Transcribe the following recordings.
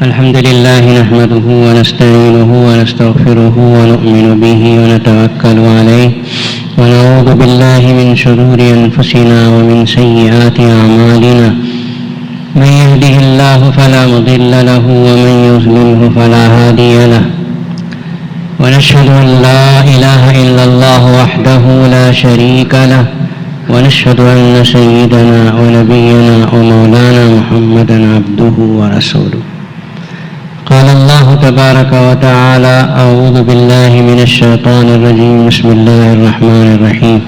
الحمد لله نحمده ونستعينه ونستغفره ونؤمن به ونتوكل عليه ونعوذ بالله من شرور أنفسنا ومن سيئات أعمالنا من يهده الله فلا مضل له ومن يضلله فلا هادي له ونشهد أن لا إله إلا الله وحده لا شريك له ونشهد أن سيدنا ونبينا ومولانا محمدا عبده ورسوله. قال الله تبارك وتعالى: أعوذ بالله من الشيطان الرجيم. بسم الله الرحمن الرحيم.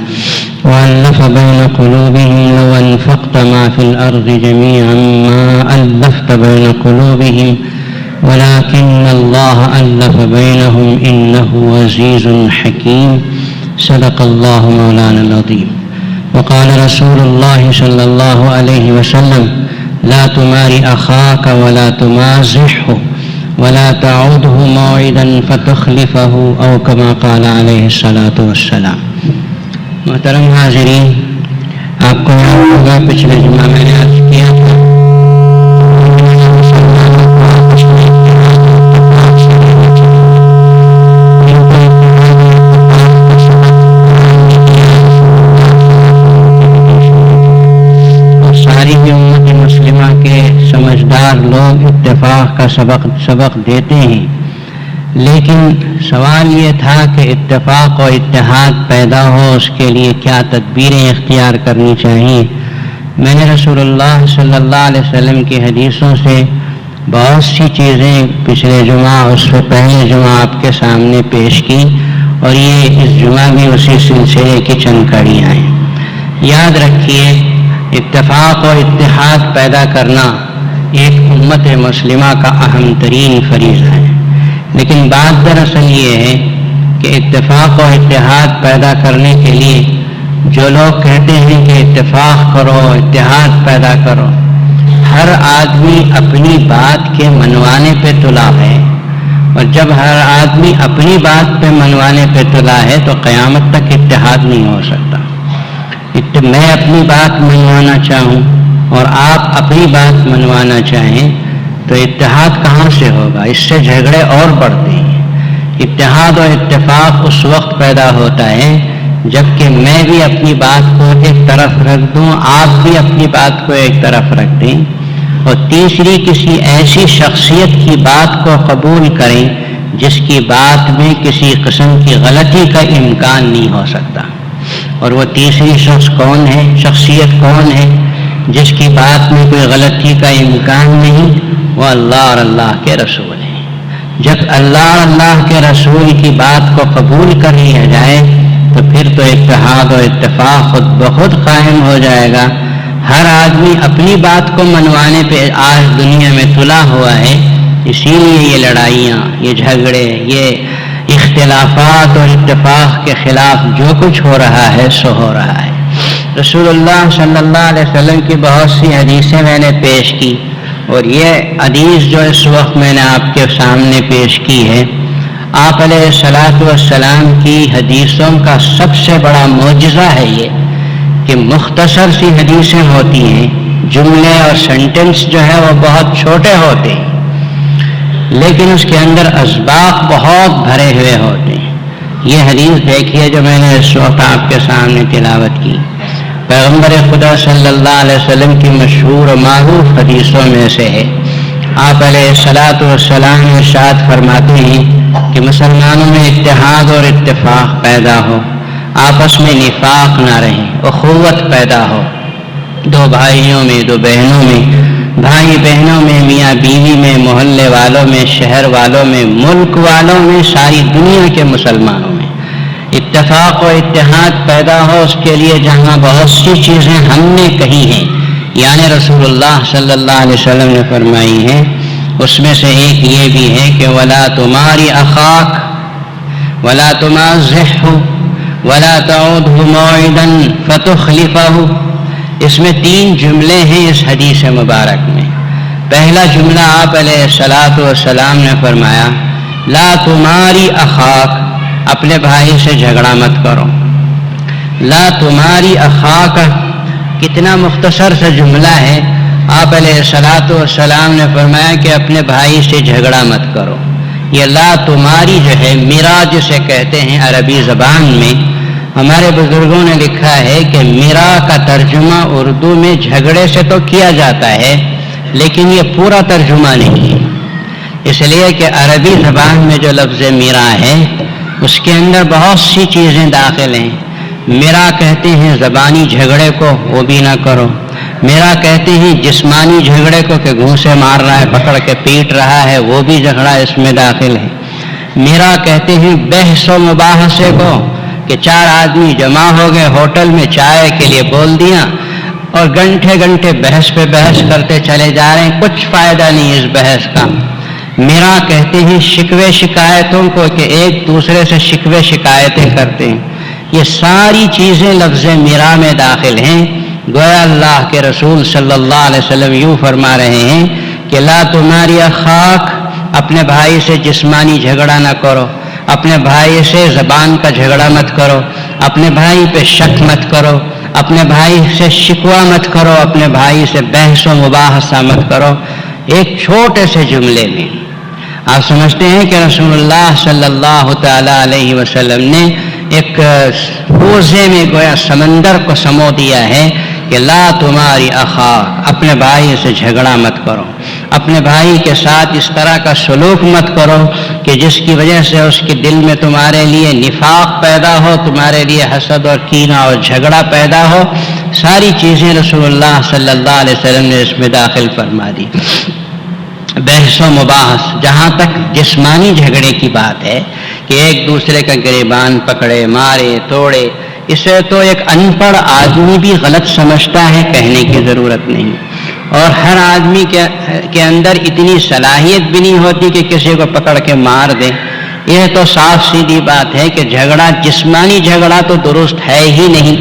وألف بين قلوبهم لو أنفقت ما في الأرض جميعا ما ألفت بين قلوبهم ولكن الله ألف بينهم إنه عزيز حكيم. صدق الله مولانا العظيم. وقال رسول الله صلى الله عليه وسلم: لا تمار أخاك ولا تمازحه ولا تعوده موعدا فتخلفه او كما قال علیہ الصلاۃ والسلام. محترم حاضرین، آپ کو یاد ہوگا پچھلے جمعہ میں نے عرض کیا تھا ساری امت مسلمہ کے سمجھدار لوگ اتفاق کا سبق دیتے ہیں، لیکن سوال یہ تھا کہ اتفاق و اتحاد پیدا ہو اس کے لیے کیا تدبیریں اختیار کرنی چاہیے. میں نے رسول اللہ صلی اللہ علیہ وسلم کی حدیثوں سے بہت سی چیزیں پچھلے جمعہ اس سے پہلے جمعہ آپ کے سامنے پیش کی، اور یہ اس جمعہ بھی اسی سلسلے کی چند کڑیاں ہیں. یاد رکھیے، اتفاق و اتحاد پیدا کرنا ایک امت مسلمہ کا اہم ترین فریضہ ہے، لیکن بات دراصل یہ ہے کہ اتفاق و اتحاد پیدا کرنے کے لیے جو لوگ کہتے ہیں کہ اتفاق کرو، اتحاد پیدا کرو، ہر آدمی اپنی بات کے منوانے پہ تلا ہے، اور جب ہر آدمی اپنی بات پہ منوانے پہ تلا ہے تو قیامت تک اتحاد نہیں ہو سکتا. میں اپنی بات منوانا چاہوں اور آپ اپنی بات منوانا چاہیں تو اتحاد کہاں سے ہوگا؟ اس سے جھگڑے اور بڑھتے ہیں. اتحاد اور اتفاق اس وقت پیدا ہوتا ہے جب کہ میں بھی اپنی بات کو ایک طرف رکھ دوں، آپ بھی اپنی بات کو ایک طرف رکھ دیں، اور تیسری کسی ایسی شخصیت کی بات کو قبول کریں جس کی بات میں کسی قسم کی غلطی کا امکان نہیں ہو سکتا. اور وہ تیسری شخص کون ہے، شخصیت کون ہے جس کی بات میں کوئی غلطی کا امکان نہیں؟ وہ اللہ اور اللہ کے رسول ہیں. جب اللہ اور اللہ کے رسول کی بات کو قبول کر لیا جائے تو پھر تو اتحاد و اتفاق خود بخود قائم ہو جائے گا. ہر آدمی اپنی بات کو منوانے پہ آج دنیا میں تلا ہوا ہے، اسی لیے یہ لڑائیاں، یہ جھگڑے، یہ اختلافات اور اتفاق کے خلاف جو کچھ ہو رہا ہے سو ہو رہا ہے. رسول اللہ صلی اللہ علیہ وسلم کی بہت سی حدیثیں میں نے پیش کی، اور یہ حدیث جو اس وقت میں نے آپ کے سامنے پیش کی ہے، آپ علیہ الصلاۃ والسلام کی حدیثوں کا سب سے بڑا معجزہ ہے یہ کہ مختصر سی حدیثیں ہوتی ہیں، جملے اور سینٹنس جو ہے وہ بہت چھوٹے ہوتے ہیں، لیکن اس کے اندر اسباق بہت بھرے ہوئے ہوتے ہیں. یہ حدیث دیکھیے جو میں نے اس وقت آپ کے سامنے تلاوت کی، پیغمبر خدا صلی اللہ علیہ وسلم کی مشہور و معروف حدیثوں میں سے ہے. آپ علیہ الصلاۃ والسلام ارشاد فرماتے ہیں کہ مسلمانوں میں اتحاد اور اتفاق پیدا ہو، آپس میں نفاق نہ رہے، اخوت پیدا ہو، دو بھائیوں میں، دو بہنوں میں، بھائی بہنوں میں، میاں بیوی میں، محلے والوں میں، شہر والوں میں، ملک والوں میں، ساری دنیا کے مسلمانوں میں اتفاق و اتحاد پیدا ہو. اس کے لیے جہاں بہت سی چیزیں ہم نے کہی ہیں، یعنی رسول اللہ صلی اللہ علیہ وسلم نے فرمائی ہیں، اس میں سے ایک یہ بھی ہے کہ وَلَا تُمَارِ أَخَاكَ وَلَا تُمَازِحْهُ وَلَا تَعُودْهُ مَوْعِدًا فَتُخْلِفَهُ. اس میں 3 جملے ہیں اس حدیث مبارک میں. پہلا جملہ آپ علیہ الصلاۃ والسلام نے فرمایا لا تماری اخاک، اپنے بھائی سے جھگڑا مت کرو. لا تماری اخاک کتنا مختصر سا جملہ ہے، آپ علیہ الصلوۃ والسلام نے فرمایا کہ اپنے بھائی سے جھگڑا مت کرو. یہ لا تمہاری جو ہے میرا جسے کہتے ہیں عربی زبان میں، ہمارے بزرگوں نے لکھا ہے کہ میرا کا ترجمہ اردو میں جھگڑے سے تو کیا جاتا ہے، لیکن یہ پورا ترجمہ نہیں ہے، اس لیے کہ عربی زبان میں جو لفظ میرا ہے اس کے اندر بہت سی چیزیں داخل ہیں. میرا کہتے ہیں زبانی جھگڑے کو، وہ بھی نہ کرو. میرا کہتے ہیں جسمانی جھگڑے کو کہ گھوسے مار رہا ہے، پکڑ کے پیٹ رہا ہے، وہ بھی جھگڑا اس میں داخل ہے. میرا کہتے ہیں بحث و مباحثے کو کہ 4 آدمی جمع ہو گئے ہوٹل میں چائے کے لیے بول دیا اور گھنٹے گھنٹے بحث پہ بحث کرتے چلے جا رہے ہیں، کچھ فائدہ نہیں اس بحث کا. میرا کہتے ہیں شکوے شکایتوں کو کہ ایک دوسرے سے شکوے شکایتیں کرتے ہیں. یہ ساری چیزیں لفظ میرا میں داخل ہیں. گویا اللہ کے رسول صلی اللہ علیہ وسلم یوں فرما رہے ہیں کہ لا تمہاری اخاک، اپنے بھائی سے جسمانی جھگڑا نہ کرو، اپنے بھائی سے زبان کا جھگڑا مت کرو، اپنے بھائی پہ شک مت کرو، اپنے بھائی سے شکوہ مت کرو، اپنے بھائی سے بحث و مباحثہ مت کرو. ایک چھوٹے سے جملے میں آپ سمجھتے ہیں کہ رسول اللہ صلی اللہ تعالی علیہ وسلم نے ایک کوزے میں گویا سمندر کو سمو دیا ہے کہ لا تمہاری اخاک، اپنے بھائی سے جھگڑا مت کرو، اپنے بھائی کے ساتھ اس طرح کا سلوک مت کرو کہ جس کی وجہ سے اس کے دل میں تمہارے لیے نفاق پیدا ہو، تمہارے لیے حسد اور کینہ اور جھگڑا پیدا ہو. ساری چیزیں رسول اللہ صلی اللہ علیہ وسلم نے اس میں داخل فرما دی. بحث و مباحث، جہاں تک جسمانی جھگڑے کی بات ہے کہ ایک دوسرے کا گریبان پکڑے، مارے، توڑے، اسے تو ایک ان پڑھ آدمی بھی غلط سمجھتا ہے، کہنے کی ضرورت نہیں. اور ہر آدمی کے اندر اتنی صلاحیت بھی نہیں ہوتی کہ کسی کو پکڑ کے مار دے. یہ تو صاف سیدھی بات ہے کہ جھگڑا، جسمانی جھگڑا تو درست ہے ہی نہیں.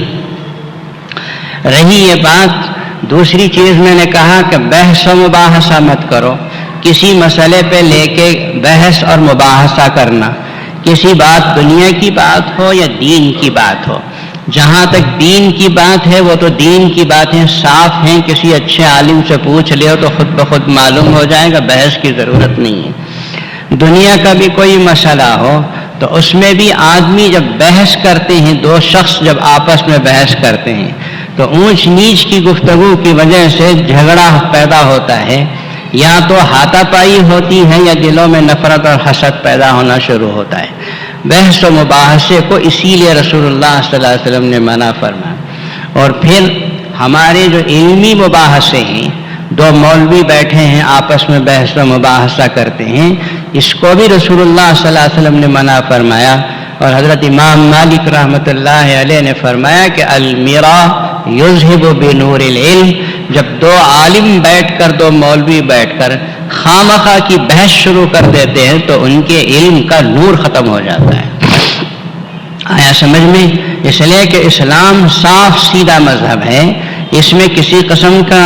رہی یہ بات، دوسری چیز میں نے کہا کہ بحث و مباحثہ مت کرو. کسی مسئلے پہ لے کے بحث اور مباحثہ کرنا، کسی بات، دنیا کی بات ہو یا دین کی بات ہو. جہاں تک دین کی بات ہے وہ تو دین کی باتیں صاف ہیں، کسی اچھے عالم سے پوچھ لو تو خود بخود معلوم ہو جائے گا، بحث کی ضرورت نہیں ہے. دنیا کا بھی کوئی مسئلہ ہو تو اس میں بھی آدمی جب بحث کرتے ہیں، 2 شخص جب آپس میں بحث کرتے ہیں تو اونچ نیچ کی گفتگو کی وجہ سے جھگڑا پیدا ہوتا ہے، یا تو ہاتھا پائی ہوتی ہے یا دلوں میں نفرت اور حسد پیدا ہونا شروع ہوتا ہے. بحث و مباحثے کو اسی لیے رسول اللہ صلی اللہ علیہ وسلم نے منع فرمایا. اور پھر ہمارے جو علمی مباحثے ہیں، 2 مولوی بیٹھے ہیں آپس میں بحث و مباحثہ کرتے ہیں، اس کو بھی رسول اللہ صلی اللہ علیہ وسلم نے منع فرمایا. اور حضرت امام مالک رحمۃ اللہ علیہ نے فرمایا کہ المیرا یذہب بنور العلم. جب 2 عالم بیٹھ کر، 2 مولوی بیٹھ کر خامخواہ کی بحث شروع کر دیتے ہیں تو ان کے علم کا نور ختم ہو جاتا ہے. آیا سمجھ میں؟ اس لیے کہ اسلام صاف سیدھا مذہب ہے، اس میں کسی قسم کا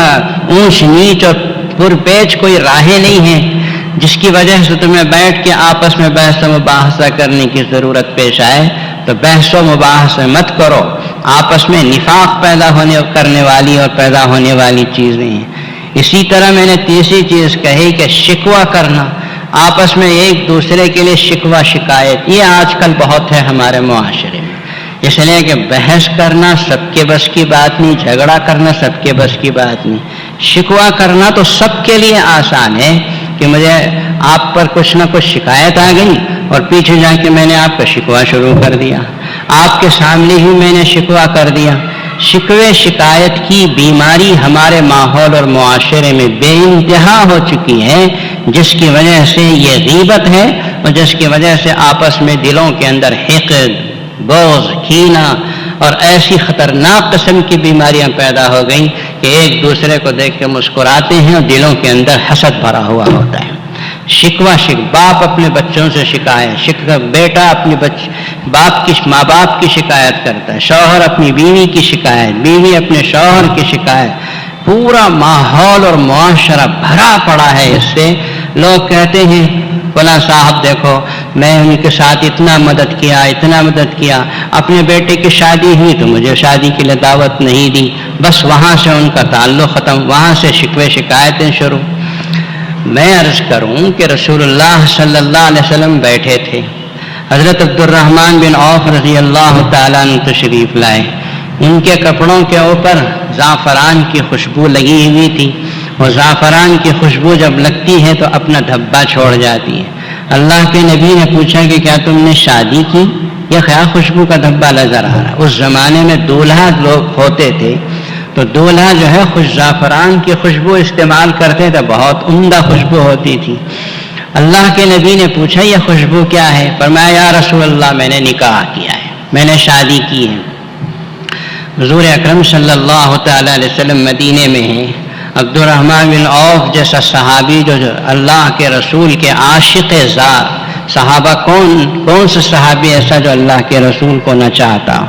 اونچ نیچ اور پرپیچ کوئی راہیں نہیں ہے جس کی وجہ سے تمہیں بیٹھ کے آپس میں بحث و مباحثہ کرنے کی ضرورت پیش آئے. تو بحث و مباحثہ مت کرو، آپس میں نفاق پیدا کرنے والی اور پیدا ہونے والی چیزیں ہیں. اسی طرح میں نے تیسری چیز کہی کہ شکوہ کرنا، آپس میں ایک دوسرے کے لیے شکوہ شکایت، یہ آج کل بہت ہے ہمارے معاشرے میں. اس لیے کہ بحث کرنا سب کے بس کی بات نہیں، جھگڑا کرنا سب کے بس کی بات نہیں. شکوہ کرنا تو سب کے لیے آسان ہے کہ مجھے آپ پر کچھ نہ کچھ شکایت آ گئی اور پیچھے جا کے میں نے آپ کا شکوہ شروع کر دیا، آپ کے سامنے ہی میں نے شکوہ کر دیا. شکوے شکایت کی بیماری ہمارے ماحول اور معاشرے میں بے انتہا ہو چکی ہے، جس کی وجہ سے یہ غیبت ہے اور جس کی وجہ سے آپس میں دلوں کے اندر حقد، بغض، کینہ اور ایسی خطرناک قسم کی بیماریاں پیدا ہو گئیں کہ ایک دوسرے کو دیکھ کے مسکراتے ہیں اور دلوں کے اندر حسد بھرا ہوا ہوتا ہے. شکوہ باپ اپنے بچوں سے شکایت، بیٹا اپنے ماں باپ کی شکایت کرتا ہے، شوہر اپنی بیوی کی شکایت، بیوی اپنے شوہر کی شکایت. پورا ماحول اور معاشرہ بھرا پڑا ہے اس سے. لوگ کہتے ہیں فلاں صاحب دیکھو میں ان کے ساتھ اتنا مدد کیا، اپنے بیٹے کی شادی ہوئی تو مجھے شادی کے لیے دعوت نہیں دی، بس وہاں سے ان کا تعلق ختم، وہاں سے شکوے شکایتیں شروع۔ میں عرض کروں کہ رسول اللہ صلی اللہ علیہ وسلم بیٹھے تھے، حضرت عبد الرحمن بن عوف رضی اللہ تعالیٰ عنہ تشریف لائے، ان کے کپڑوں کے اوپر زعفران کی خوشبو لگی ہوئی تھی، اور زعفران کی خوشبو جب لگتی ہے تو اپنا دھبا چھوڑ جاتی ہے۔ اللہ کے نبی نے پوچھا کہ کیا تم نے شادی کی؟ یہ کیا خوشبو کا دھبا نظر آ رہا؟ اس زمانے میں دولہا لوگ ہوتے تھے تو دولہا جو ہے خوش زعفران کی خوشبو استعمال کرتے تھے، بہت عمدہ خوشبو ہوتی تھی۔ اللہ کے نبی نے پوچھا یہ خوشبو کیا ہے؟ فرمایا یا رسول اللہ میں نے نکاح کیا ہے، میں نے شادی کی ہے۔ حضور اکرم صلی اللہ تعالیٰ علیہ وسلم مدینے میں ہیں، عبد الرحمن بن عوف جیسا صحابی جو اللہ کے رسول کے عاشق ذات، صحابہ کون سے صحابی ایسا جو اللہ کے رسول کو نہ چاہتا ہو،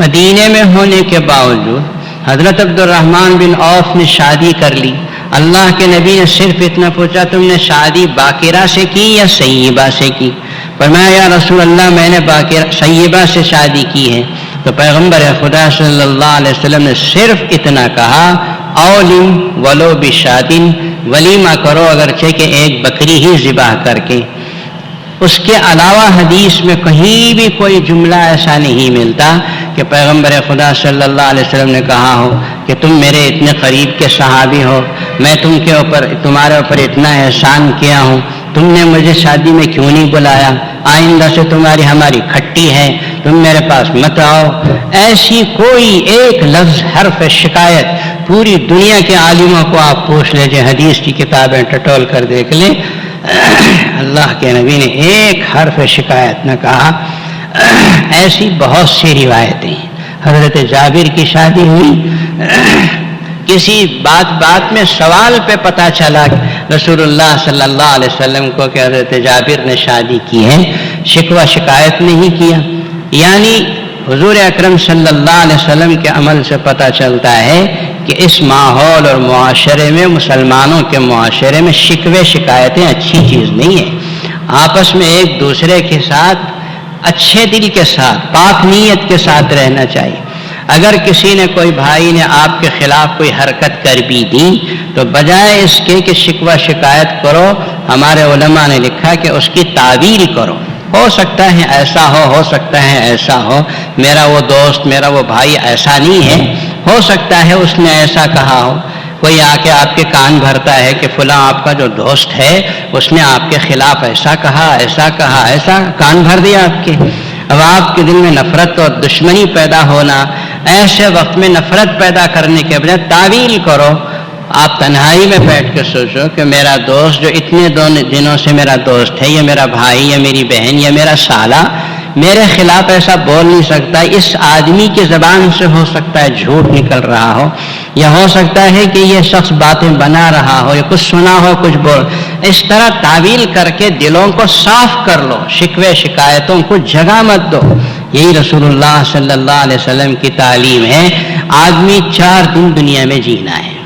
مدینے میں ہونے کے باوجود حضرت عبد الرحمن بن عوف نے شادی کر لی۔ اللہ کے نبی نے صرف اتنا پوچھا تم نے شادی باقرہ سے کی یا سیبہ سے کی؟ فرمایا یا رسول اللہ میں نے سیبہ سے شادی کی ہے۔ تو پیغمبر خدا صلی اللہ علیہ وسلم نے صرف اتنا کہا اولم ولو بشاتن، ولیمہ کرو اگرچہ کہ ایک بکری ہی ذبح کر کے۔ اس کے علاوہ حدیث میں کہیں بھی کوئی جملہ ایسا نہیں ملتا کہ پیغمبر خدا صلی اللہ علیہ وسلم نے کہا ہو کہ تم میرے اتنے قریب کے صحابی ہو، میں تمہارے اوپر اتنا احسان کیا ہوں، تم نے مجھے شادی میں کیوں نہیں بلایا؟ آئندہ سے ہماری کھٹی ہے، تم میرے پاس مت آؤ۔ ایسی کوئی ایک لفظ حرف شکایت پوری دنیا کے عالموں کو آپ پوچھ لیجئے، حدیث کی کتابیں ٹٹول کر دیکھ لیں، اللہ کے نبی نے ایک حرف شکایت نہ کہا۔ ایسی بہت سی روایتیں، حضرت جابر کی شادی ہوئی، کسی بات میں سوال پہ پتہ چلا رسول اللہ صلی اللہ علیہ وسلم کو کہ حضرت جابر نے شادی کی ہے، شکوہ شکایت نہیں کیا۔ یعنی حضور اکرم صلی اللہ علیہ وسلم کے عمل سے پتہ چلتا ہے کہ اس ماحول اور معاشرے میں، مسلمانوں کے معاشرے میں شکوے شکایتیں اچھی چیز نہیں ہے۔ آپس میں ایک دوسرے کے ساتھ اچھے دل کے ساتھ، پاک نیت کے ساتھ رہنا چاہیے۔ اگر کسی نے، کوئی بھائی نے آپ کے خلاف کوئی حرکت کر بھی دی تو بجائے اس کے کہ شکوہ شکایت کرو، ہمارے علماء نے لکھا کہ اس کی تعویل کرو۔ ہو سکتا ہے ایسا ہو سکتا ہے ایسا ہو، میرا وہ دوست، میرا وہ بھائی ایسا نہیں ہے، ہو سکتا ہے اس نے ایسا کہا ہو۔ کوئی آ کے آپ کے کان بھرتا ہے کہ فلاں آپ کا جو دوست ہے اس نے آپ کے خلاف ایسا کہا، کان بھر دیا آپ کے۔ اب آپ کے دل میں نفرت اور دشمنی پیدا ہونا، ایسے وقت میں نفرت پیدا کرنے کے بجائے تعویل کرو۔ آپ تنہائی میں بیٹھ کے سوچو کہ میرا دوست جو اتنے دنوں سے میرا دوست ہے، یہ میرا بھائی یا میری بہن یا میرا سالہ میرے خلاف ایسا بول نہیں سکتا، اس آدمی کی زبان سے ہو سکتا ہے جھوٹ نکل رہا ہو، یا ہو سکتا ہے کہ یہ شخص باتیں بنا رہا ہو یا کچھ سنا ہو کچھ بول۔ اس طرح تعویل کر کے دلوں کو صاف کر لو، شکوے شکایتوں کو جگہ مت دو۔ یہی رسول اللہ صلی اللہ علیہ وسلم کی تعلیم ہے۔ آدمی 4 دن دنیا میں جینا ہے،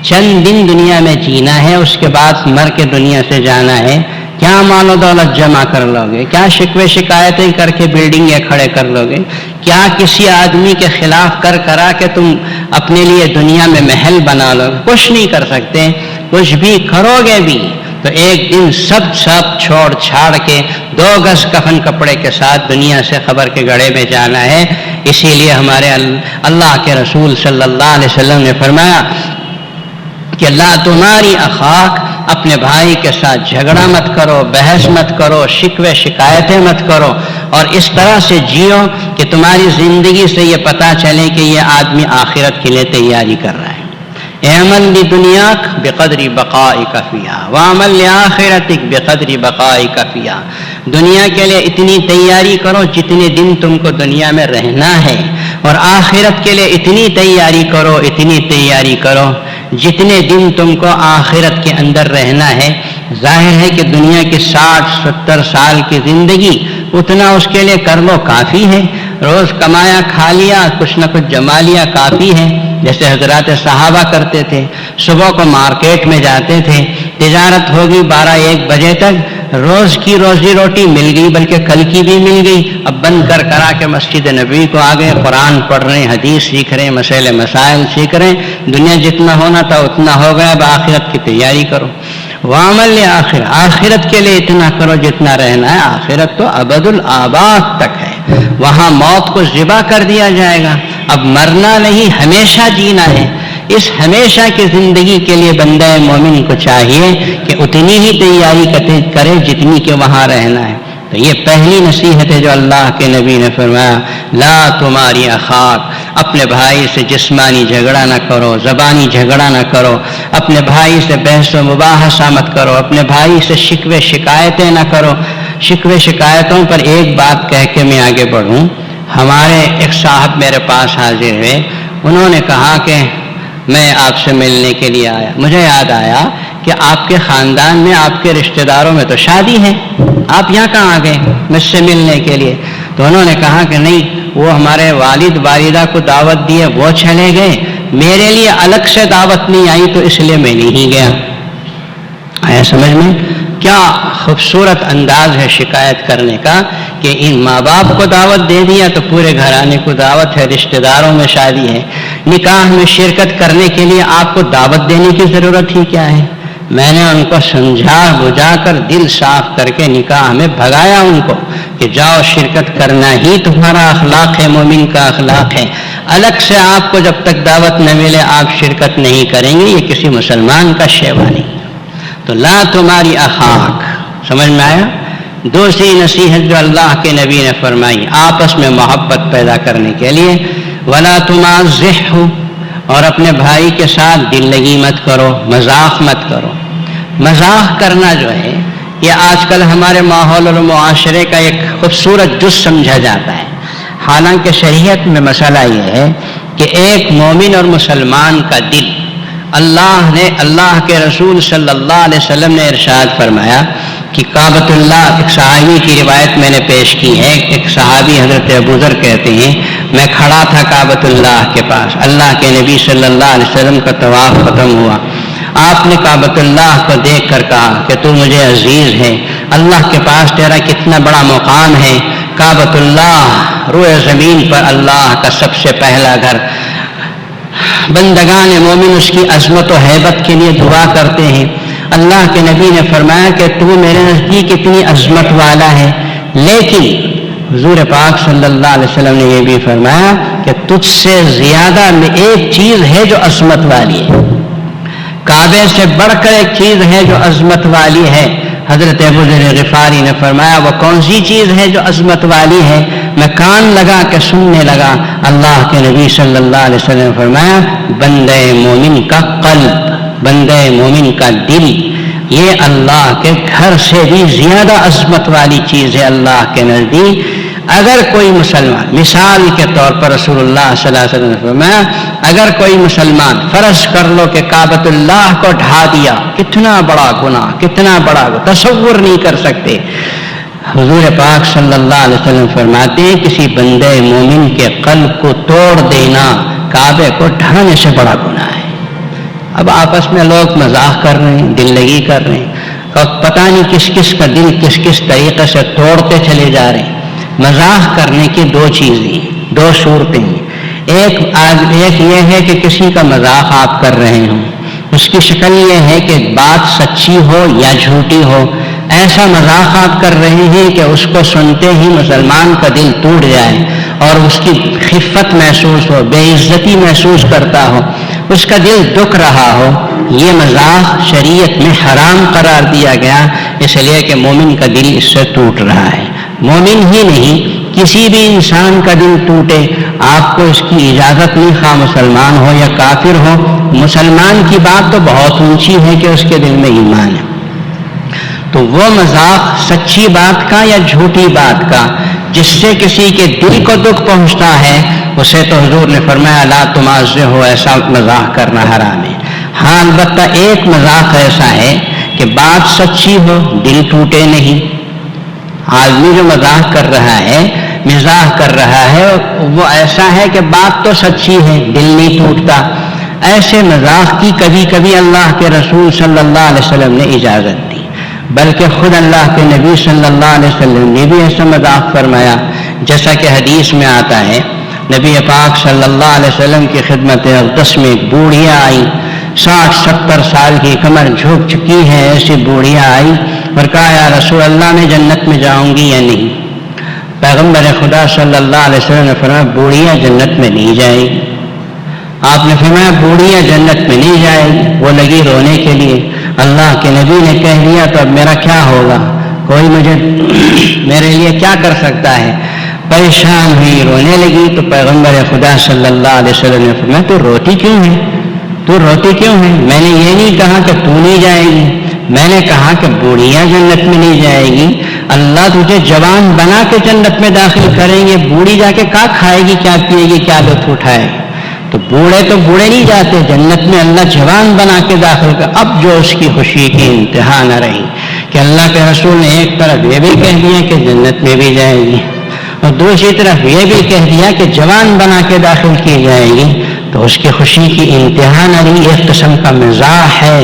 چند دن دنیا میں جینا ہے، اس کے بعد مر کے دنیا سے جانا ہے۔ کیا مال و دولت جمع کر لو گے؟ کیا شکوے شکایتیں کر کے بلڈنگیں کھڑے کر لو گے؟ کیا کسی آدمی کے خلاف کرا کے تم اپنے لیے دنیا میں محل بنا لو گے؟ کچھ نہیں کر سکتے۔ کچھ بھی کرو گے بھی تو ایک دن سب چھوڑ چھاڑ کے 2 گز کفن کپڑے کے ساتھ دنیا سے خبر کے گڑھے میں جانا ہے۔ اسی لیے ہمارے اللہ کے رسول صلی اللہ علیہ وسلم نے فرمایا کہ لا تماری اخاک، اپنے بھائی کے ساتھ جھگڑا مت کرو، بحث مت کرو، شکوے شکایتیں مت کرو، اور اس طرح سے جیو کہ تمہاری زندگی سے یہ پتہ چلے کہ یہ آدمی آخرت کے لیے تیاری کر رہا ہے۔ اعمل لدنیاک بقدر بقائک فیہا وعمل لآخرتک بقدر بقائک فیہا، دنیا کے لیے اتنی تیاری کرو جتنے دن تم کو دنیا میں رہنا ہے، اور آخرت کے لیے اتنی تیاری کرو جتنے دن تم کو آخرت کے اندر رہنا ہے۔ ظاہر ہے کہ دنیا کی 60-70 سال کی زندگی اتنا اس کے لیے کر لو کافی ہے۔ روز کمایا کھا لیا کچھ نہ کچھ جما لیا کافی ہے، جیسے حضرات صحابہ کرتے تھے، صبح کو مارکیٹ میں جاتے تھے، تجارت ہوگی 12-1 بجے تک، روز کی روزی روٹی مل گئی، بلکہ کل کی بھی مل گئی، اب بند کرا کے مسجد نبوی کو آ گئے، قرآن پڑھ رہے ہیں، حدیث سیکھ رہے ہیں، مسائل مسائل سیکھ رہے ہیں، دنیا جتنا ہونا تھا اتنا ہو گیا، اب آخرت کی تیاری کرو، وعمل آخر، آخرت کے لیے اتنا کرو جتنا رہنا ہے، آخرت تو ابد الآباد تک ہے، وہاں موت کو ذبح کر دیا جائے گا، اب مرنا نہیں ہمیشہ جینا ہے، اس ہمیشہ کی زندگی کے لیے بندہ مومن کو چاہیے کہ اتنی ہی تیاری کرے جتنی کہ وہاں رہنا ہے۔ تو یہ پہلی نصیحت ہے جو اللہ کے نبی نے فرمایا، لا تماری اخاک، اپنے بھائی سے جسمانی جھگڑا نہ کرو، زبانی جھگڑا نہ کرو، اپنے بھائی سے بحث و مباحثہ مت کرو، اپنے بھائی سے شکوے شکایتیں نہ کرو۔ شکوے شکایتوں پر ایک بات کہہ کے میں آگے بڑھوں، ہمارے ایک صاحب میرے پاس حاضر ہوئے، انہوں نے کہا کہ میں آپ سے ملنے کے لیے آیا، مجھے یاد آیا کہ آپ کے خاندان میں آپ کے رشتہ داروں میں تو شادی ہے، آپ یہاں کہاں آ گئے مجھ سے ملنے کے لیے؟ تو انہوں نے کہا کہ نہیں، وہ ہمارے والد والدہ کو دعوت دیے وہ چلے گئے، میرے لیے الگ سے دعوت نہیں آئی تو اس لیے میں نہیں گیا۔ آیا سمجھ میں؟ کیا خوبصورت انداز ہے شکایت کرنے کا کہ ان ماں باپ کو دعوت دے دیا تو پورے گھرانے کو دعوت ہے، رشتہ داروں میں شادی ہے، نکاح میں شرکت کرنے کے لیے آپ کو دعوت دینے کی ضرورت ہی کیا ہے؟ میں نے ان کو سمجھا بجھا کر دل صاف کر کے نکاح میں بھگایا ان کو کہ جاؤ، شرکت کرنا ہی تمہارا اخلاق ہے، مومن کا اخلاق ہے، الگ سے آپ کو جب تک دعوت نہ ملے آپ شرکت نہیں کریں گے، یہ کسی مسلمان کا شیوا نہیں۔ تو لا تماری اخاک، سمجھ میں آیا؟ دوسری نصیحت جو اللہ کے نبی نے فرمائی آپس میں محبت پیدا کرنے کے لیے، ولا تمازح، اور اپنے بھائی کے ساتھ دل لگی مت کرو، مذاق مت کرو۔ مذاق کرنا جو ہے یہ آج کل ہمارے ماحول اور معاشرے کا ایک خوبصورت جز سمجھا جاتا ہے، حالانکہ شریعت میں مسئلہ یہ ہے کہ ایک مومن اور مسلمان کا دل، اللہ کے رسول صلی اللہ علیہ وسلم نے ارشاد فرمایا کہ کعبۃ اللہ، ایک صحابی کی روایت میں نے پیش کی ہے، ایک صحابی حضرت ابوذر کہتے ہیں میں کھڑا تھا کعبۃ اللہ کے پاس، اللہ کے نبی صلی اللہ علیہ وسلم کا طواف ختم ہوا، آپ نے کعبۃ اللہ کو دیکھ کر کہا کہ تو مجھے عزیز ہے، اللہ کے پاس تیرا کتنا بڑا مقام ہے، کعبۃ اللہ روئے زمین پر اللہ کا سب سے پہلا گھر، بندگان مومن اس کی عظمت و ہیبت کے لیے دعا کرتے ہیں۔ اللہ کے نبی نے فرمایا کہ تو میرے نزدیک اتنی عظمت والا ہے، لیکن حضور پاک صلی اللہ علیہ وسلم نے یہ بھی فرمایا کہ تجھ سے زیادہ میں ایک چیز ہے جو عظمت والی ہے، کعبے سے بڑھ کر ایک چیز ہے جو عظمت والی ہے۔ حضرت ابوذر غفاری نے فرمایا وہ کون سی چیز ہے جو عظمت والی ہے؟ میں کان لگا کے سننے لگا، اللہ کے نبی صلی اللہ علیہ وسلم نے فرمایا بندہ مومن کا قلب، بندہ مومن کا دل، یہ اللہ کے گھر سے بھی زیادہ عظمت والی چیز ہے اللہ کے نزدیک۔ اگر کوئی مسلمان، مثال کے طور پر رسول اللہ صلی اللہ علیہ وسلم نے فرمایا اگر کوئی مسلمان فرض کر لو کہ کعبۃ اللہ کو ڈھا دیا، کتنا بڑا گناہ، کتنا بڑا تصور نہیں کر سکتے۔ حضور پاک صلی اللہ علیہ وسلم فرماتے ہیں کسی بندے مومن کے قلب کو توڑ دینا کعبے کو ڈھانے سے بڑا گناہ ہے۔ اب آپس میں لوگ مذاق کر رہے ہیں، دل لگی کر رہے ہیں، اور پتہ نہیں کس کس کا دل کس کس طریقے سے توڑتے چلے جا رہے ہیں۔ مذاق کرنے کی دو چیزیں، دو صورتیں، ایک یہ ہے کہ کسی کا مذاق آپ کر رہے ہوں، اس کی شکل یہ ہے کہ بات سچی ہو یا جھوٹی ہو، ایسا مذاق آپ کر رہے ہیں کہ اس کو سنتے ہی مسلمان کا دل ٹوٹ جائے اور اس کی خفت محسوس ہو، بے عزتی محسوس کرتا ہو، اس کا دل دکھ رہا ہو، یہ مذاق شریعت میں حرام قرار دیا گیا، اس لیے کہ مومن کا دل اس سے ٹوٹ رہا ہے۔ مومن ہی نہیں، کسی بھی انسان کا دل ٹوٹے آپ کو اس کی اجازت نہیں، خواہ مسلمان ہو یا کافر ہو۔ مسلمان کی بات تو بہت اونچی ہے کہ اس کے دل میں ایمان ہے، تو وہ مذاق سچی بات کا یا جھوٹی بات کا جس سے کسی کے دل کو دکھ پہنچتا ہے، اسے تو حضور نے فرمایا لا تمازح ہو، ایسا مذاق کرنا حرام ہے۔ ہاں البتہ ایک مذاق ایسا ہے کہ بات سچی ہو، دل ٹوٹے نہیں۔ آدمی جو مذاق کر رہا ہے مزاح کر رہا ہے، وہ ایسا ہے کہ بات تو سچی ہے، دل نہیں ٹوٹتا. ایسے مزاح کی کبھی کبھی اللہ کے رسول صلی اللہ علیہ وسلم نے اجازت دی، بلکہ خود اللہ کے نبی صلی اللہ علیہ وسلم نے بھی ایسا مذاق فرمایا. جیسا کہ حدیث میں آتا ہے، نبی پاک صلی اللہ علیہ وسلم کی خدمت اقدس میں ایک بوڑھیا آئی، 60-70 سال کی، کمر جھک چکی ہے، ایسی بوڑھیا آئی اور کہا یا رسول اللہ میں جنت میں جاؤں گی یا نہیں؟ پیغمبر خدا صلی اللہ علیہ وسلم نے فرمایا بوڑھیا جنت میں نہیں جائے گی. آپ نے فرمایا بوڑھیا جنت میں نہیں جائے گی. وہ لگی رونے کے لیے. اللہ کے نبی نے کہہ دیا تو اب میرا کیا ہوگا؟ کوئی مجھے میرے لیے کیا کر سکتا ہے؟ پریشان ہوئی، رونے لگی. تو پیغمبر خدا صلی اللہ علیہ وسلم نے فرمایا تو روتی کیوں ہے؟ تو روتی کیوں ہے؟ میں نے یہ نہیں کہا کہ تو نہیں جائے گی، میں نے کہا کہ بوڑھیا جنت میں نہیں جائے گی. اللہ تجھے جوان بنا کے جنت میں داخل کریں گے. بوڑھی جا کے کیا کھائے گی، کیا پیے گی، کیا لطف اٹھائے گی؟ تو بوڑھے نہیں جاتے جنت میں، اللہ جوان بنا کے داخل کر. اب جو اس کی خوشی کی انتہا نہ رہی کہ اللہ کے رسول نے ایک طرف یہ بھی کہہ دیا کہ جنت میں بھی جائے گی اور دوسری طرف یہ بھی کہہ دیا کہ جوان بنا کے داخل کی جائے گی، تو اس کی خوشی کی انتہا نہ رہی. ایک قسم کا مزاح ہے،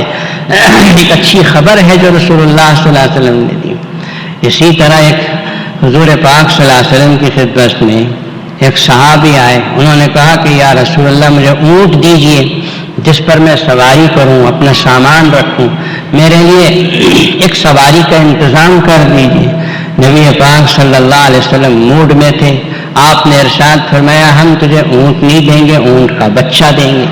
ایک اچھی خبر ہے جو رسول اللہ صلی اللہ علیہ وسلم نے دی. اسی طرح ایک حضور پاک صلی اللہ علیہ وسلم کی خدمت میں ایک صحابی آئے. انہوں نے کہا کہ یا رسول اللہ مجھے اونٹ دیجئے جس پر میں سواری کروں، اپنا سامان رکھوں، میرے لیے ایک سواری کا انتظام کر دیجئے. نبی پاک صلی اللہ علیہ وسلم موڈ میں تھے. آپ نے ارشاد فرمایا ہم تجھے اونٹ نہیں دیں گے، اونٹ کا بچہ دیں گے.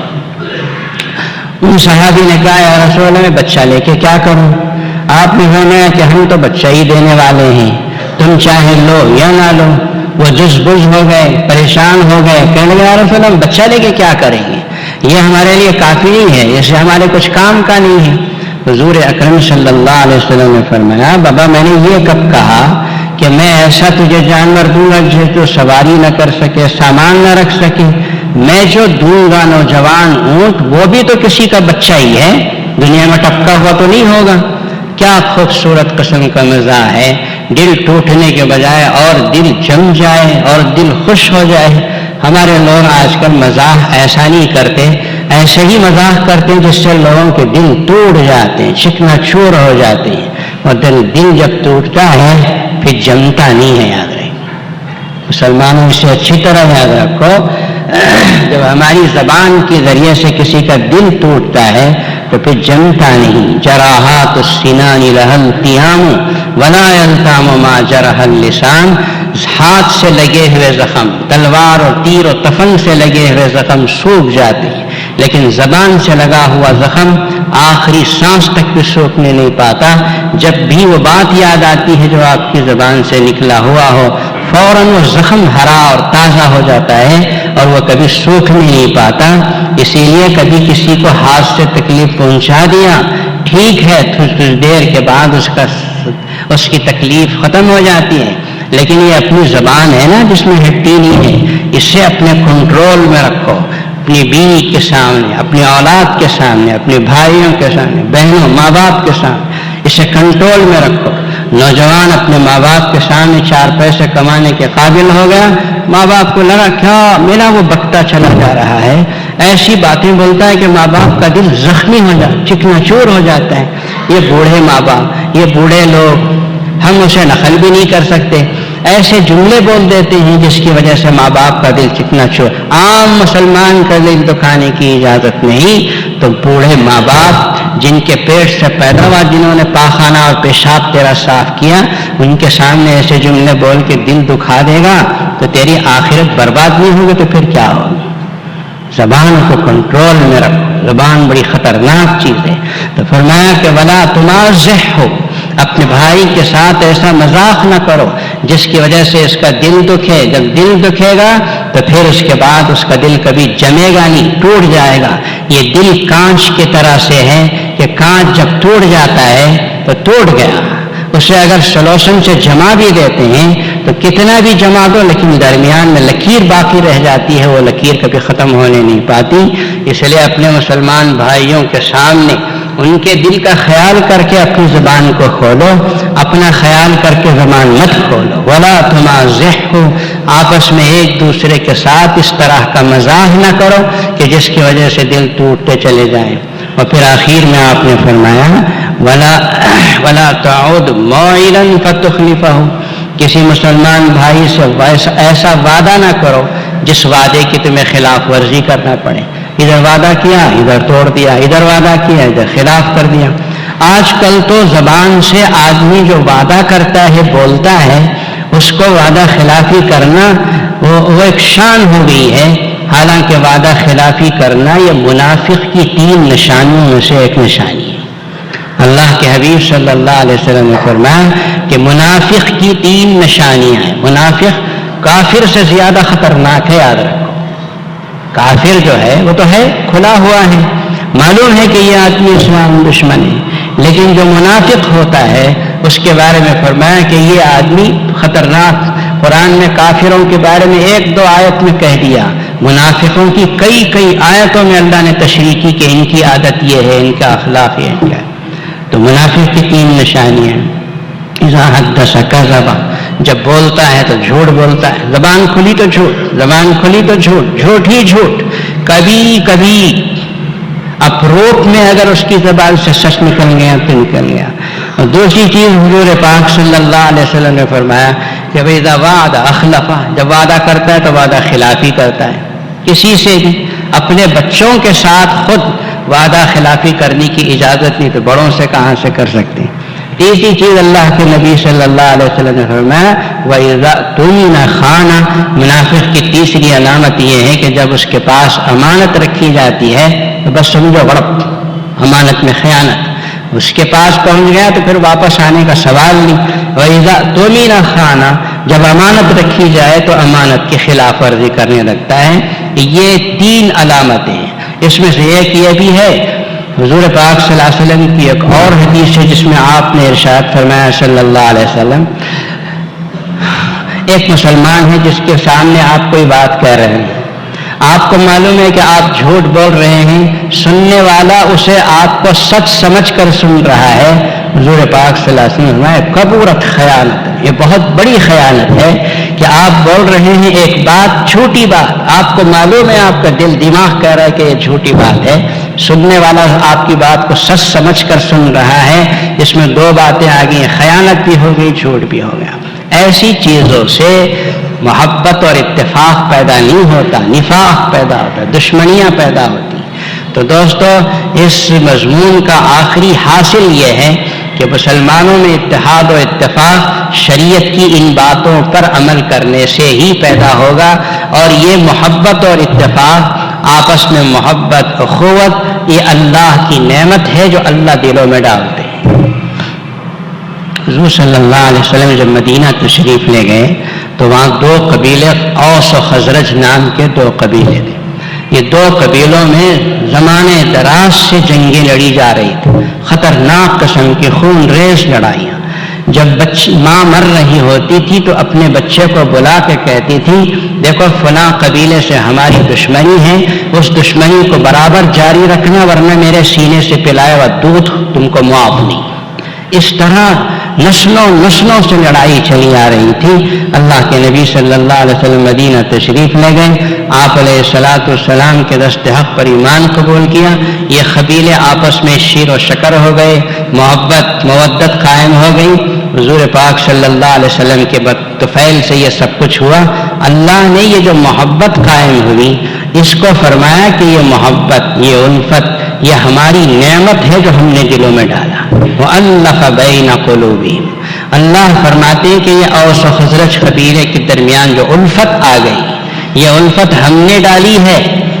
ان صحابی نے کہا یا رسول اللہ میں بچہ لے کے کیا کروں؟ آپ نے فرمایا کہ ہم تو بچہ ہی دینے والے ہیں، تم چاہے لو یا نہ لو. وہ جز بز ہو گئے، پریشان ہو گئے، کہنے لگے یا رسول اللہ بچہ لے کے کیا کریں گے؟ یہ ہمارے لیے کافی نہیں ہے، اسے ہمارے کچھ کام کا نہیں ہے. حضور اکرم صلی اللہ علیہ وسلم نے فرمایا بابا میں نے یہ کب کہا کہ میں ایسا تجھے جانور دوں گا جسے تو سواری نہ کر سکے، سامان نہ رکھ سکے؟ میں جو دوں گا نوجوان اونٹ وہ بھی تو کسی کا بچہ ہی ہے، دنیا میں ٹپکا ہوا تو نہیں ہوگا. کیا خوبصورت قسم کا مزاح ہے، دل ٹوٹنے کے بجائے اور دل جم جائے اور دل خوش ہو جائے. ہمارے لوگ آج کل مزاح ایسا نہیں کرتے، ایسے ہی مزاح کرتے ہیں جس سے لوگوں کے دل ٹوٹ جاتے ہیں، چکنا چور ہو جاتے ہیں. اور دل جب ٹوٹتا ہے پھر جمتا نہیں ہے. یاد رہے مسلمانوں اسے اچھی طرح یاد رکھو، جب ہماری زبان کے ذریعے سے کسی کا دل ٹوٹتا ہے تو پھر جمتا نہیں. جراحات السنان لها التیام ولا یلتام ما جرح اللسان. ہاتھ سے لگے ہوئے زخم، تلوار اور تیر و تفنگ سے لگے ہوئے زخم سوکھ جاتے ہیں، لیکن زبان سے لگا ہوا زخم آخری سانس تک بھی سوکھنے نہیں پاتا. جب بھی وہ بات یاد آتی ہے جو آپ کی زبان سے نکلا ہوا ہو، فوراً وہ زخم ہرا اور تازہ ہو جاتا ہے اور وہ کبھی سوکھنے نہیں پاتا. اسی لیے کبھی کسی کو ہاتھ سے تکلیف پہنچا دیا، ٹھیک ہے کچھ دیر کے بعد اس کی تکلیف ختم ہو جاتی ہے، لیکن یہ اپنی زبان ہے نا جس میں ہڈی نہیں ہے، اسے اپنے کنٹرول میں رکھو. اپنی بیوی کے سامنے، اپنی اولاد کے سامنے، اپنے بھائیوں کے سامنے، بہنوں، ماں باپ کے سامنے اسے کنٹرول میں رکھو. نوجوان اپنے ماں باپ کے سامنے 4 پیسے کمانے کے قابل ہو گیا، ماں باپ کو لگا کیا میرا وہ بکتا چلا جا رہا ہے، ایسی باتیں بولتا ہے کہ ماں باپ کا دل زخمی ہو جاتا، چکنا چور ہو جاتا ہے. یہ بوڑھے ماں باپ، یہ بوڑھے لوگ، ہم اسے نقل بھی نہیں کر سکتے، ایسے جملے بول دیتے ہیں جس کی وجہ سے ماں باپ کا دل چکنا چور. عام مسلمان کا دل دکھانے کی اجازت نہیں. تو بوڑھے ماں باپ جن کے پیٹ سے پیدا ہوا، جنہوں نے پاخانہ اور پیشاب تیرا صاف کیا، ان کے سامنے ایسے جملے بول کے دل دکھا دے گا تو تیری آخرت برباد نہیں ہوگی تو پھر کیا ہوگی؟ زبان کو کنٹرول میں رکھو، زبان بڑی خطرناک چیز ہے. تو فرمایا کہ ولا تمازح ہو، اپنے بھائی کے ساتھ ایسا مذاق نہ کرو جس کی وجہ سے اس کا دل دکھے. جب دل دکھے گا تو پھر اس کے بعد اس کا دل کبھی جمے گا نہیں، ٹوٹ جائے گا. یہ دل کانچ کی طرح سے ہے کہ کانچ جب ٹوٹ جاتا ہے تو ٹوٹ گیا. اسے اگر سلوشن سے جما بھی دیتے ہیں تو کتنا بھی جما دو لیکن درمیان میں لکیر باقی رہ جاتی ہے، وہ لکیر کبھی ختم ہونے نہیں پاتی. اس لیے اپنے مسلمان بھائیوں کے سامنے ان کے دل کا خیال کر کے اپنی زبان کو کھولو، اپنا خیال کر کے زبان مت کھولو. ولا تمازح، آپس میں ایک دوسرے کے ساتھ اس طرح کا مزاح نہ کرو کہ جس کی وجہ سے دل ٹوٹتے چلے جائیں۔ اور پھر آخر میں آپ نے فرمایا وَلَا تَعُدْ مَوْعِدًا فَتُخْلِفَهُ، کسی مسلمان بھائی سے ایسا وعدہ نہ کرو جس وعدے کی تمہیں خلاف ورزی کرنا پڑے۔ ادھر وعدہ کیا ادھر توڑ دیا، ادھر وعدہ کیا ادھر خلاف کر دیا۔ آج کل تو زبان سے آدمی جو وعدہ کرتا ہے بولتا ہے، اس کو وعدہ خلافی کرنا وہ ایک شان ہو گئی ہے، حالانکہ وعدہ خلافی کرنا یہ منافق کی 3 نشانیوں میں سے ایک نشانی ہے۔ اللہ کے حبیب صلی اللہ علیہ وسلم نے فرمایا کہ منافق کی 3 نشانیاں ہیں۔ منافق کافر سے زیادہ خطرناک ہے، یاد رکھو۔ کافر جو ہے وہ تو ہے کھلا ہوا ہے، معلوم ہے کہ یہ آدمی اسلام دشمن ہے، لیکن جو منافق ہوتا ہے اس کے بارے میں فرمایا کہ یہ آدمی خطرناک۔ قرآن نے کافروں کے بارے میں 1-2 آیت میں کہہ دیا، منافقوں کی کئی آیتوں میں اللہ نے تشریح کی کہ ان کی عادت یہ ہے، ان کا اخلاق یہ ہے۔ تو منافق کی 3 نشانیاں ہیں۔ اذا حدث کذب، جب بولتا ہے تو جھوٹ بولتا ہے، زبان کھلی تو جھوٹ، زبان کھلی تو جھوٹ، جھوٹ ہی جھوٹ۔ کبھی اپروپ میں اگر اس کی زبان سے سچ نکل گیا تو نکل گیا۔ اور دوسری چیز حضور پاک صلی اللہ علیہ وسلم نے فرمایا کہ اذا وعد اخلف، جب وعدہ کرتا ہے تو وعدہ خلافی کرتا ہے۔ کسی سے بھی، اپنے بچوں کے ساتھ خود وعدہ خلافی کرنے کی اجازت نہیں تو بڑوں سے کہاں سے کر سکتے ہیں۔ تیسری چیز اللہ کے نبی صلی اللہ علیہ وسلم نے فرمایا وَإِذَا اؤْتُمِنَ خَانَ، منافق کی تیسری علامت یہ ہے کہ جب اس کے پاس امانت رکھی جاتی ہے تو بس سمجھو غلط، امانت میں خیانت، اس کے پاس پہنچ گیا تو پھر واپس آنے کا سوال نہیں۔ وَإِذَا اؤْتُمِنَ خَانَ، جب امانت رکھی جائے تو امانت کی خلاف ورزی کرنے لگتا ہے۔ یہ 3 علامتیں ہیں۔ اس میں سے ایک یہ بھی ہے، حضور پاک صلی اللہ علیہ وسلم کی ایک اور حدیث ہے جس میں آپ نے ارشاد فرمایا صلی اللہ علیہ وسلم، ایک مسلمان ہے جس کے سامنے آپ کوئی بات کہہ رہے ہیں، آپ کو معلوم ہے کہ آپ جھوٹ بول رہے ہیں، سننے والا اسے آپ کو سچ سمجھ کر سن رہا ہے۔ حضور پاک صلی اللہ علیہ وسلم فرمایا کبورت خیانت، یہ بہت بڑی خیانت ہے کہ آپ بول رہے ہیں ایک بات، جھوٹی بات، آپ کو معلوم ہے، آپ کا دل دماغ کہہ رہا ہے کہ یہ جھوٹی بات ہے، سننے والا آپ کی بات کو سچ سمجھ کر سن رہا ہے۔ اس میں 2 باتیں آ گئی، خیانت بھی ہو گئی، جھوٹ بھی ہو گیا۔ ایسی چیزوں سے محبت اور اتفاق پیدا نہیں ہوتا، نفاق پیدا ہوتا، دشمنیاں پیدا ہوتی۔ تو دوستو، اس مضمون کا آخری حاصل یہ ہے کہ مسلمانوں میں اتحاد و اتفاق شریعت کی ان باتوں پر عمل کرنے سے ہی پیدا ہوگا، اور یہ محبت اور اتفاق، آپس میں محبت، اخوت، یہ اللہ کی نعمت ہے جو اللہ دلوں میں ڈالتے ہیں۔ حضور صلی اللہ علیہ وسلم جب مدینہ تشریف لے گئے تو وہاں 2 قبیلے، اوس و خزرج نام کے 2 قبیلے تھے۔ یہ 2 قبیلوں میں زمانے دراز سے جنگیں لڑی جا رہی تھی، خطرناک قسم کی خون ریز لڑائیاں۔ جب ماں مر رہی ہوتی تھی تو اپنے بچے کو بلا کے کہتی تھی دیکھو فلاں قبیلے سے ہماری دشمنی ہے، اس دشمنی کو برابر جاری رکھنا ورنہ میرے سینے سے پلایا ہوا دودھ تم کو معاف نہیں۔ اس طرح نسلوں سے لڑائی چلی آ رہی تھی۔ اللہ کے نبی صلی اللہ علیہ وسلم مدینہ تشریف لے گئے، آپ علیہ الصلاۃ والسلام کے دست حق پر ایمان قبول کیا۔ یہ قبیلے آپس میں شیر و شکر ہو گئے، محبت مودت قائم ہو گئی۔ حضور پاک صلی اللہ علیہ وسلم کے طفیل سے یہ سب کچھ ہوا۔ اللہ نے یہ جو محبت قائم ہوئی اس کو فرمایا کہ یہ محبت، یہ الفت، یہ ہماری نعمت ہے جو ہم نے دلوں میں ڈالا۔ وَأَلَّفَ بَيْنَ قُلُوبِهِمْ، اللہ فرماتے ہیں کہ یہ اوس و خزرج قبیلے کے درمیان جو الفت آ گئی، یہ الفت ہم نے ڈالی ہے،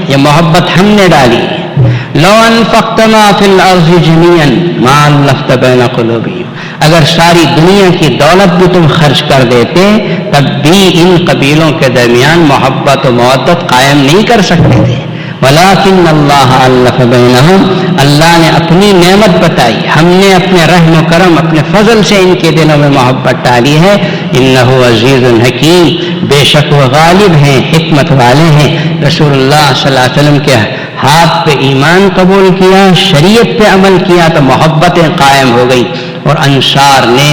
یہ محبت ہم نے ڈالی ہے۔ لَوْ أَنفَقْتَ مَا فِي الْأَرْضِ جَمِيعًا مَا أَلَّفْتَ بَيْنَ قُلُوبِهِمْ، اگر ساری دنیا کی دولت بھی تم خرچ کر دیتے تب بھی ان قبیلوں کے درمیان محبت و مودت قائم نہیں کر سکتے تھے۔ وَلَٰكِنَّ اللَّهَ أَلَّفَ بَيْنَهُمْ، اللہ نے اپنی نعمت بتائی، ہم نے اپنے رحم و کرم، اپنے فضل سے ان کے دلوں میں محبت ڈالی ہے۔ إِنَّهُ عَزِيزٌ حَكِيمٌ، بے شک وہ غالب ہیں، حکمت والے ہیں۔ رسول اللہ صلی اللہ علیہ وسلم کے ہاتھ پہ ایمان قبول کیا، شریعت پہ عمل کیا تو محبتیں قائم ہو گئی، اور انصار نے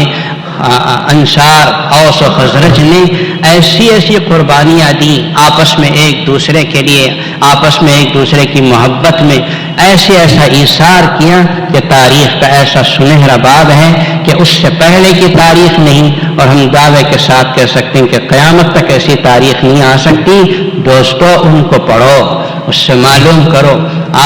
انصار اوس و خزرج نے ایسی ایسی قربانیاں دی آپس میں ایک دوسرے کے لیے، آپس میں ایک دوسرے کی محبت میں ایسا ایثار کیا کہ تاریخ کا ایسا سنہرا باب ہے کہ اس سے پہلے کی تاریخ نہیں، اور ہم دعوے کے ساتھ کہہ سکتے ہیں کہ قیامت تک ایسی تاریخ نہیں آ سکتی۔ دوستو ان کو پڑھو، اس سے معلوم کرو،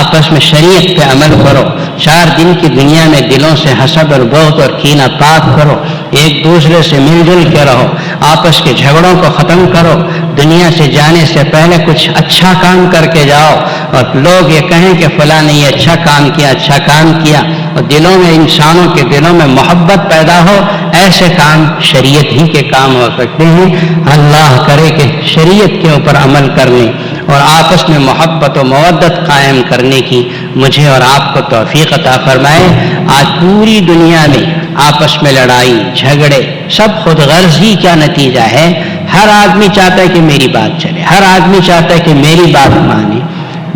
آپس میں شریعت پہ عمل کرو، 4 دن کی دنیا میں دلوں سے حسد اور بغض اور کینہ پاک کرو، ایک دوسرے سے مل جل کے رہو، آپس کے جھگڑوں کو ختم کرو، دنیا سے جانے سے پہلے کچھ اچھا کام کر کے جاؤ، اور لوگ یہ کہیں کہ فلاں نے یہ اچھا کام کیا، اچھا کام کیا، اور دلوں میں، انسانوں کے دلوں میں محبت پیدا ہو۔ ایسے کام شریعت ہی کے کام ہو سکتے ہیں۔ اللہ کرے کہ شریعت کے اوپر عمل کرنے اور آپس میں محبت و مودت قائم کرنے کی مجھے اور آپ کو توفیق عطا فرمائے۔ آج پوری دنیا میں آپس میں لڑائی جھگڑے، سب خود غرضی کا نتیجہ ہے۔ ہر آدمی چاہتا ہے کہ میری بات چلے، ہر آدمی چاہتا ہے کہ میری بات مانے۔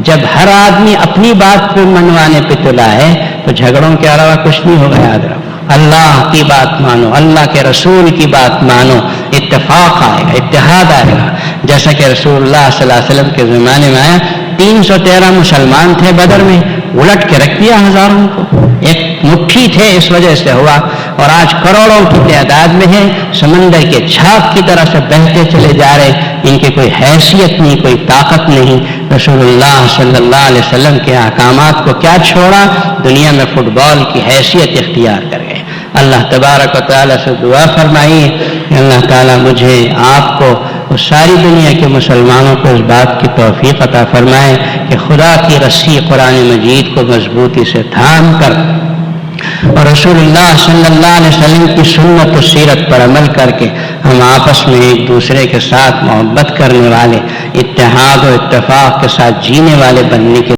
جب ہر آدمی اپنی بات پہ منوانے پہ تلا ہے تو جھگڑوں کے علاوہ کچھ نہیں ہوگا۔ یاد رکھو، اللہ کی بات مانو، اللہ کے رسول کی بات مانو، اتفاق آئے گا، اتحاد آئے گا۔ جیسا کہ رسول اللہ صلی اللہ علیہ وسلم کے زمانے میں آیا، 313 مسلمان تھے بدر میں، الٹ کے رکھ دیا ہزاروں کو، ایک مٹھی تھے اس وجہ سے ہوا، اور آج کروڑوں کی تعداد میں ہے، سمندر کے چھاپ کی طرح سے بہتے چلے جا رہے، ان کی کوئی حیثیت نہیں، کوئی طاقت نہیں۔ رسول اللہ صلی اللہ علیہ وسلم کے احکامات کو کیا چھوڑا، دنیا میں فٹ بال کی حیثیت اختیار کر گئے۔ اللہ تبارک و تعالیٰ سے دعا فرمائیے کہ اللہ تعالیٰ مجھے، آپ کو اور ساری دنیا کے مسلمانوں کو اس بات کی توفیق عطا فرمائے کہ خدا کی رسی قرآن مجید کو مضبوطی سے تھام کر اور رسول اللہ صلی اللہ علیہ وسلم کی سنت و سیرت پر عمل کر کے ہم آپس میں ایک دوسرے کے ساتھ محبت کرنے والے، اتحاد و اتفاق کے ساتھ جینے والے بننے کے